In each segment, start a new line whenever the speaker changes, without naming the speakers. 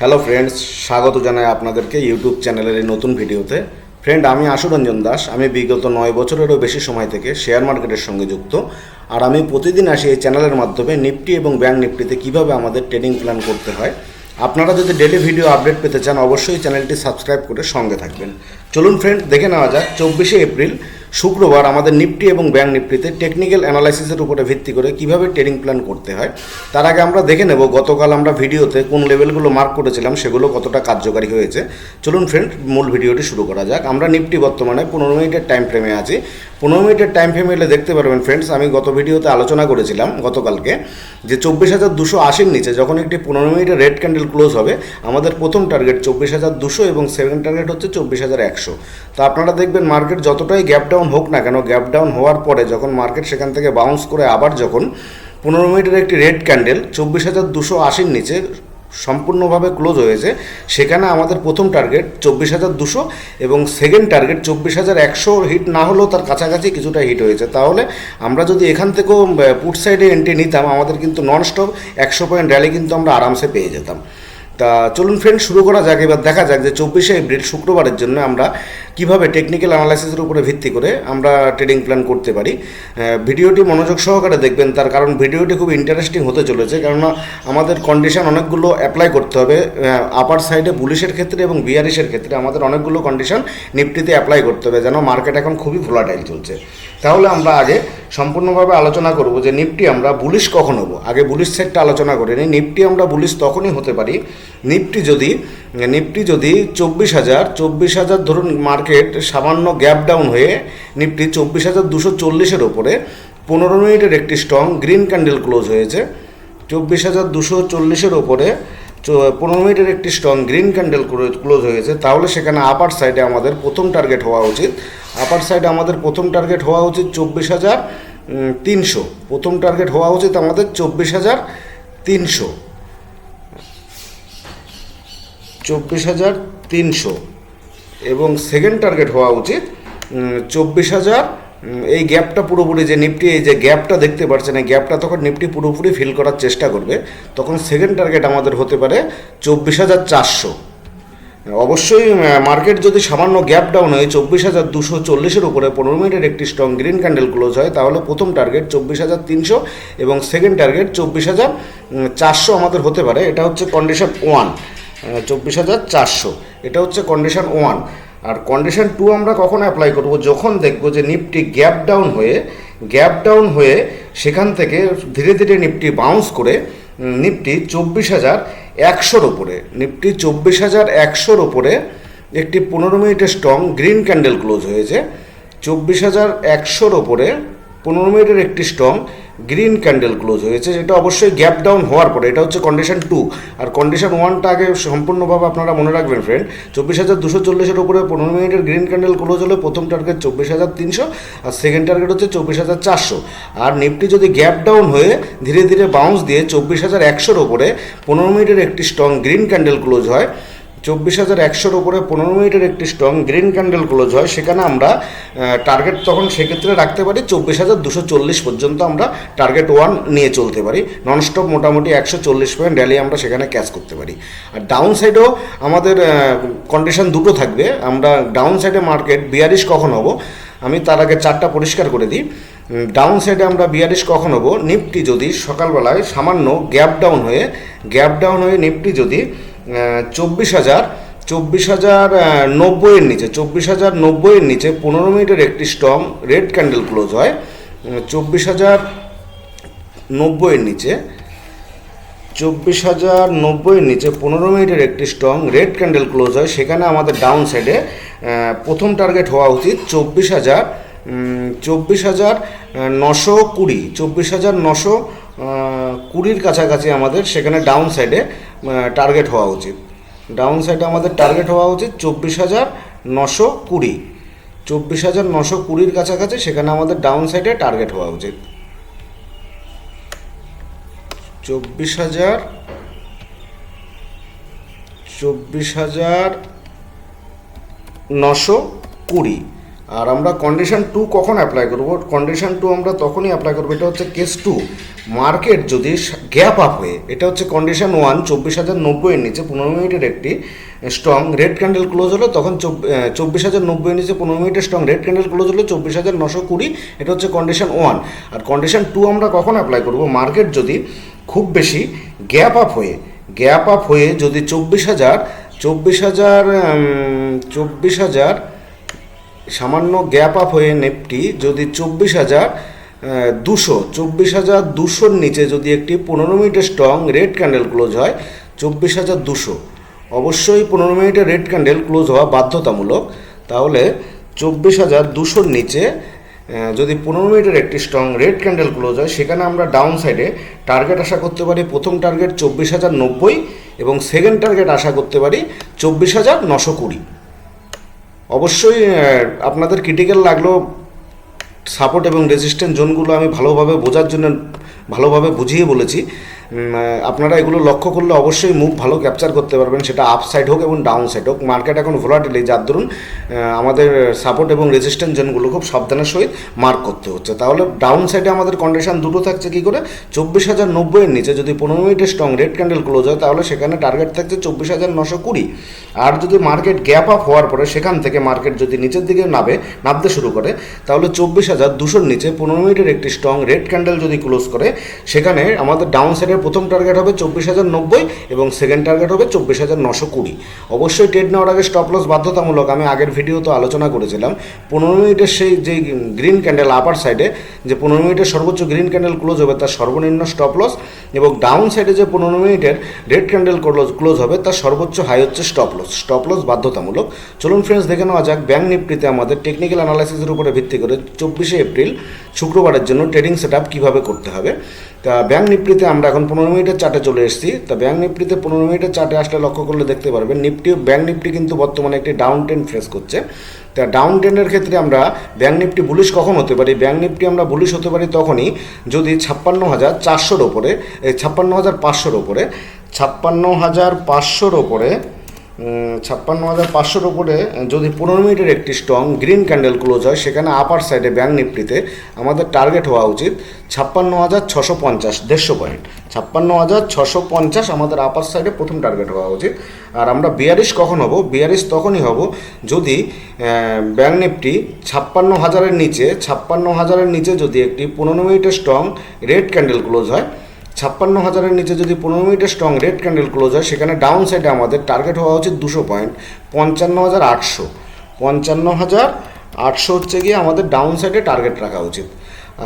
Hello friends, স্বাগত জানাই আপনাদেরকে ইউটিউব চ্যানেলের এই নতুন ভিডিওতে। ফ্রেন্ড, আমি আশুরঞ্জন দাস। আমি বিগত 9 বছরেরও বেশি সময় থেকে শেয়ার মার্কেটের সঙ্গে যুক্ত। আর আমি প্রতিদিন আসি এই চ্যানেলের মাধ্যমে নিফটি এবং ব্যাংক নিফটিতে কীভাবে আমাদের ট্রেডিং প্ল্যান করতে হয়। আপনারা যদি ডেলি ভিডিও আপডেট পেতে চান অবশ্যই চ্যানেলটি সাবস্ক্রাইব করে সঙ্গে থাকবেন। চলুন ফ্রেন্ড, দেখে নেওয়া যাক 24শে এপ্রিল শুক্রবার আমাদের নিফটি এবং ব্যাংক নিফটিতে টেকনিক্যাল অ্যানালাইসিসের উপরে ভিত্তি করে কিভাবে ট্রেডিং প্ল্যান করতে হয়। তার আগে আমরা দেখে নেব গতকাল আমরা ভিডিওতে কোন লেভেলগুলো মার্ক করেছিলাম সেগুলো কতটা কার্যকারী হয়েছে। চলুন ফ্রেন্ড, মূল ভিডিওটি শুরু করা যাক। আমরা নিফটি বর্তমানে 15 মিনিটের টাইম ফ্রেমে আছি। 15 মিনিটের টাইম ফ্রেমে এলে দেখতে পারবেন ফ্রেন্ডস, আমি গত ভিডিওতে আলোচনা করেছিলাম গতকালকে যে 24,280 নিচে যখন একটি 15 মিনিটের রেড ক্যান্ডেল ক্লোজ হবে, আমাদের প্রথম টার্গেট 24,200 এবং সেকেন্ড টার্গেট হচ্ছে 24,100। তো আপনারা দেখবেন মার্কেট যতটাই গ্যাপ ডাউন হোক না কেন, গ্যাপ ডাউন হওয়ার পরে যখন মার্কেট সেখান থেকে বাউন্স করে আবার যখন 15 মিনিটের একটি রেড ক্যান্ডেল 24,280 নিচে সম্পূর্ণভাবে ক্লোজ হয়েছে, সেখানে আমাদের প্রথম টার্গেট 24,200 এবং সেকেন্ড টার্গেট 24,100 হিট না হলেও তার কাছাকাছি কিছুটা হিট হয়েছে। তাহলে আমরা যদি এখান থেকেও পুট সাইডে এন্ট্রি নিতাম, আমাদের কিন্তু ননস্টপ 100 পয়েন্ট র্যালি কিন্তু আমরা আরামসে পেয়ে যেতাম। তা চলুন ফ্রেন্ড, শুরু করা যাক। এবার দেখা যাক যে 24শে এপ্রিল শুক্রবারের জন্য আমরা কিভাবে টেকনিক্যাল অ্যানালাইসিসের উপরে ভিত্তি করে আমরা ট্রেডিং প্ল্যান করতে পারি। ভিডিওটি মনোযোগ সহকারে দেখবেন, তার কারণ ভিডিওটি খুব ইন্টারেস্টিং হতে চলেছে। কেননা আমাদের কন্ডিশন অনেকগুলো অ্যাপ্লাই করতে হবে। আপার সাইডে বুলিশের ক্ষেত্রে এবং বিয়ারিশের ক্ষেত্রে আমাদের অনেকগুলো কন্ডিশন নিফটিতে অ্যাপ্লাই করতে হবে, যেন মার্কেট এখন খুবই ভোলাটাইল চলছে। তাহলে আমরা আগে সম্পূর্ণভাবে আলোচনা করব যে নিফটি আমরা বুলিশ কখন হবো। আগে বুলিশ সেটটা আলোচনা করে নিই। নিফটি আমরা বুলিশ তখনই হতে পারি নিফটি যদি 24,000 ধরুন, মার্কেট সামান্য গ্যাপ ডাউন হয়ে নিফটি 24,240-এর ওপরে 15 মিনিটের একটি স্ট্রং গ্রিন ক্যান্ডেল ক্লোজ হয়েছে। 24,240-এর ওপরে 15 মিনিটের একটি স্ট্রং গ্রিন ক্যান্ডেল ক্লোজ হয়েছে। তাহলে সেখানে আপার সাইডে আমাদের প্রথম টার্গেট হওয়া উচিত 24,300। প্রথম টার্গেট হওয়া উচিত আমাদের 24,300 এবং সেকেন্ড টার্গেট হওয়া উচিত 24,000। এই গ্যাপটা পুরোপুরি যে নিফটি এই যে গ্যাপটা দেখতে পাচ্ছেন, এই গ্যাপটা তখন নিফটি পুরোপুরি ফিল করার চেষ্টা করবে, তখন সেকেন্ড টার্গেট আমাদের হতে পারে 24,400। অবশ্যই মার্কেট যদি সামান্য গ্যাপ ডাউন হয় 24,240-এর উপরে 15 মিনিটের একটি স্ট্রং গ্রিন ক্যান্ডেল ক্লোজ হয়, তাহলে প্রথম টার্গেট 24,300 এবং সেকেন্ড টার্গেট 24,400 আমাদের হতে পারে। এটা হচ্ছে কন্ডিশন 1, 24,400। এটা হচ্ছে কন্ডিশন 1। আর কন্ডিশন 2 আমরা কখন অ্যাপ্লাই করব? যখন দেখব যে নিফটি গ্যাপ ডাউন হয়ে সেখান থেকে ধীরে ধীরে নিফটি বাউন্স করে নিফটি 24,100-র ওপরে একটি 15 মিনিটের স্ট্রং গ্রিন ক্যান্ডেল ক্লোজ হয়েছে। 24,100-র ওপরে 15 মিনিটের একটি স্ট্রং গ্রিন ক্যান্ডেল ক্লোজ হয়েছে, যেটা অবশ্যই গ্যাপ ডাউন হওয়ার পরে। এটা হচ্ছে কন্ডিশন 2। আর কন্ডিশন 1টা আগে সম্পূর্ণভাবে আপনারা মনে রাখবেন ফ্রেন্ড। 24,240-এর উপরে 15 মিনিটের গ্রিন ক্যান্ডেল ক্লোজ হলে প্রথম টার্গেট 24,300 আর সেকেন্ড টার্গেট হচ্ছে 24,400। আর নিফটি যদি গ্যাপ ডাউন হয়ে ধীরে ধীরে বাউন্স দিয়ে 24,100-র ওপরে 15 মিনিটের একটি স্ট্রং গ্রিন ক্যান্ডেল ক্লোজ হয়, 24,100-র ওপরে 15 মিনিটের একটি স্ট্রং গ্রিন ক্যান্ডেল ক্লোজ হয়, সেখানে আমরা টার্গেট তখন সেক্ষেত্রে রাখতে পারি 24,240 পর্যন্ত আমরা টার্গেট 1 নিয়ে চলতে পারি। ননস্টপ মোটামুটি 140 পয়েন্ট র্যালি আমরা সেখানে ক্যাচ করতে পারি। আর ডাউন সাইডেও আমাদের কন্ডিশন দুটো থাকবে। আমরা ডাউন সাইডে মার্কেট বিয়ারিশ কখন হব, আমি তার আগে চারটা পরিষ্কার করে দিই। ডাউন সাইডে আমরা বিয়ারিশ কখন হব? নিফটি যদি সকালবেলায় সামান্য গ্যাপ ডাউন হয়ে নিফটি যদি 24,090-এর নিচে 15 মিনিটের একটি স্ট্রং রেড ক্যান্ডেল ক্লোজ হয়, 24,090-এর নিচে 15 মিনিটের একটি স্ট্রং রেড ক্যান্ডেল ক্লোজ হয়, সেখানে আমাদের ডাউন সাইডে প্রথম টার্গেট হওয়া উচিত 24,920, 24,920-র কাছাকাছি আমাদের সেখানে ডাউন সাইডে টার্গেট হওয়া উচিত। ডাউন সাইডে আমাদের টার্গেট হওয়া উচিত 24,920-র কাছাকাছি, সেখানে আমাদের ডাউন সাইডে টার্গেট হওয়া উচিত 24,920। আর আমরা কন্ডিশন 2 কখন অ্যাপ্লাই করব? কন্ডিশন 2 আমরা তখনই অ্যাপ্লাই করবো, এটা হচ্ছে কেস 2। মার্কেট যদি গ্যাপ আপ হয়ে, এটা হচ্ছে কন্ডিশন 1, 24,090 এর নিচে 15 মিনিটের একটি স্ট্রং রেড ক্যান্ডেল ক্লোজ হলো, তখন 24,090 এর নিচে 15 মিনিটের স্ট্রং রেড ক্যান্ডেল ক্লোজ হলো 24,920, এটা হচ্ছে কন্ডিশন 1। আর কন্ডিশন 2 আমরা কখন অ্যাপ্লাই করব? মার্কেট যদি খুব বেশি গ্যাপ আপ হয়ে যদি 24,000 সামান্য গ্যাপ আপ হয়ে নিফটি যদি 24,200 নিচে যদি একটি 15 মিনিটের স্ট্রং রেড ক্যান্ডেল ক্লোজ হয় 24,200, অবশ্যই 15 মিনিটের রেড ক্যান্ডেল ক্লোজ হওয়া বাধ্যতামূলক। তাহলে 24,200 নিচে যদি 15 মিনিটের একটি স্ট্রং রেড ক্যান্ডেল ক্লোজ হয়, সেখানে আমরা ডাউন সাইডে টার্গেট আশা করতে পারি। প্রথম টার্গেট 24,090 এবং সেকেন্ড টার্গেট আশা করতে পারি 24,920। অবশ্যই আপনাদের ক্রিটিক্যাল লাগলো সাপোর্ট এবং রেজিস্ট্যান্স জোনগুলো আমি ভালোভাবে বোঝার জন্য ভালোভাবে বুঝিয়ে বলেছি। আপনারা এগুলো লক্ষ্য করলে অবশ্যই মুভ ভালো ক্যাপচার করতে পারবেন, সেটা আপ সাইড হোক এবং ডাউন সাইড হোক। মার্কেট এখন ভোলাটিলি, যার দরুন আমাদের সাপোর্ট এবং রেজিস্ট্যান্স জোনগুলো খুব সাবধানের সহিত মার্ক করতে হচ্ছে। তাহলে ডাউন সাইডে আমাদের কন্ডিশন দুটো থাকছে কী করে? 24,090 এর নিচে যদি 15 মিনিটের স্ট্রং রেড ক্যান্ডেল ক্লোজ হয়, তাহলে সেখানে টার্গেট থাকছে 24,920। আর যদি মার্কেট গ্যাপ আপ হওয়ার পরে সেখান থেকে মার্কেট যদি নিচের দিকে নামতে শুরু করে, তাহলে 24,200 নিচে 15 মিনিটের একটি স্ট্রং রেড ক্যান্ডেল যদি ক্লোজ করে, সেখানে আমাদের ডাউন সাইডের প্রথম টার্গেট হবে 24,090 এবং সেকেন্ড টার্গেট হবে 24,920। অবশ্যই ট্রেড নেওয়ার আগে স্টপ লস বাধ্যতামূলক। আমি আগের ভিডিওতে আলোচনা করেছিলাম 15 মিনিটের সেই যে গ্রিন ক্যান্ডেল আপার সাইডে যে 15 মিনিটের সর্বোচ্চ গ্রিন ক্যান্ডেল ক্লোজ হবে তার সর্বনিম্ন স্টপ লস, এবং ডাউন সাইডে যে 15 মিনিটের রেড ক্যান্ডেল ক্লোজ হবে তার সর্বোচ্চ হাই হচ্ছে স্টপ লস বাধ্যতামূলক। চলুন ফ্রেন্ডস, দেখে নেওয়া যাক ব্যাংক নিফটিতে আমাদের টেকনিক্যাল অ্যানালাইসিসের উপরে ভিত্তি করে 24শে এপ্রিল শুক্রবারের জন্য ট্রেডিং সেট আপ কীভাবে করতে হবে। তা ব্যাংক নিফটিতে আমরা এখন 15 মিনিটের চার্টে চলে এসেছি। তা ব্যাংক নিফটিতে 15 মিনিটের চার্টে আসলে লক্ষ্য করলে দেখতে পারবেন ব্যাংক নিফটি কিন্তু বর্তমানে একটি ডাউন ট্রেন্ড ফেস করছে। তা ডাউন ট্রেন্ডের ক্ষেত্রে আমরা ব্যাংক নিফটি বুলিশ কখন হতে পারি? ব্যাংক নিফটি আমরা বুলিশ হতে পারি তখনই যদি 56,500 ওপরে 56,500 ওপরে 56,500 ওপরে যদি 15 মিনিটের একটি স্ট্রং গ্রিন ক্যান্ডেল ক্লোজ হয়, সেখানে আপার সাইডে ব্যাংক নিফটিতে আমাদের টার্গেট হওয়া উচিত 56,650, 150 পয়েন্ট। 56,650 আমাদের আপার সাইডে প্রথম টার্গেট হওয়া উচিত। আর আমরা বিয়ারিশ কখন হব? বিয়ারিশ তখনই হব যদি ব্যাংক নিফটি 56,000 নিচে যদি একটি 15 মিনিটের স্ট্রং রেড ক্যান্ডেল ক্লোজ হয়। 56,000 নিচে যদি 15 মিনিটের স্ট্রং রেড ক্যান্ডেল ক্লোজ হয়, সেখানে ডাউন সাইডে আমাদের টার্গেট হওয়া উচিত 200 পয়েন্ট, 55,800। 55,800 হচ্ছে গিয়ে আমাদের ডাউন সাইডে টার্গেট রাখা উচিত।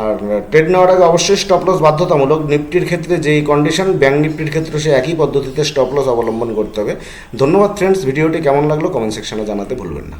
আর ট্রেড নেওয়ার আগে অবশ্যই স্টপ লস বাধ্যতামূলক। নিফটির ক্ষেত্রে যেই কন্ডিশন, ব্যাংক নিফটির ক্ষেত্রে সে একই পদ্ধতিতে স্টপ লস অবলম্বন করতে হবে। ধন্যবাদ ফ্রেন্ডস, ভিডিওটি কেমন লাগলো কমেন্ট সেকশনে জানাতে ভুলবেন না।